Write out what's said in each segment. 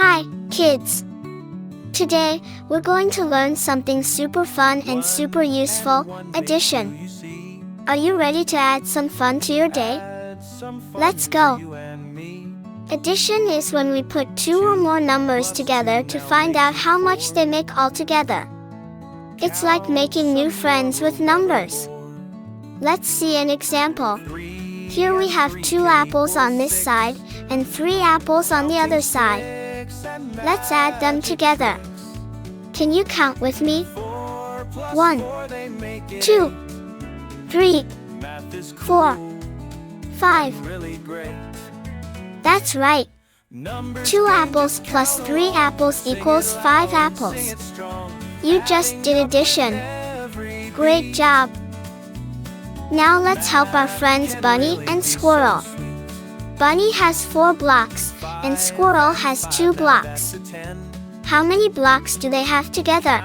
Hi, kids! Today, we're going to learn something super fun and super useful, addition. Are you ready to add some fun to your day? Let's go! Addition is when we put two or more numbers together to find out how much they make altogether. It's like making new friends with numbers. Let's see an example. Here we have 2 apples on this side and 3 apples on the other side. Let's add them together. Can you count with me? 1, 2, 3, 4, 5. That's right. 2 apples plus 3 apples equals 5 apples. You just did addition. Great job! Now let's help our friends Bunny and Squirrel. Bunny has 4 blocks, and Squirrel has 2 blocks. How many blocks do they have together?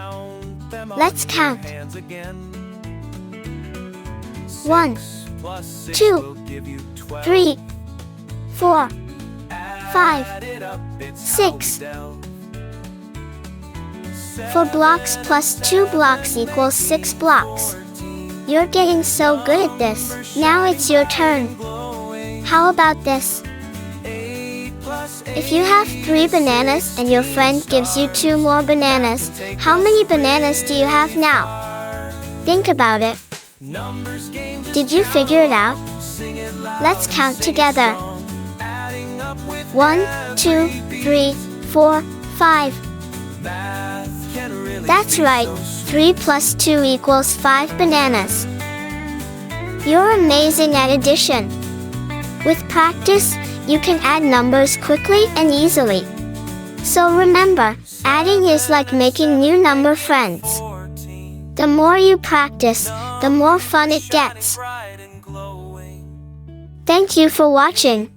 Let's count. 1, 2, 3, 4, 5, 6. 4 blocks plus 2 blocks equals 6 blocks. You're getting so good at this. Now it's your turn. How about this? If you have 3 bananas and your friend gives you 2 more bananas, how many bananas do you have now? Think about it. Did you figure it out? Let's count together. 1, 2, 3, 4, 5. That's right, 3 plus 2 equals 5 bananas. You're amazing at addition. With practice, you can add numbers quickly and easily. So remember, adding is like making new number friends. The more you practice, the more fun it gets. Thank you for watching.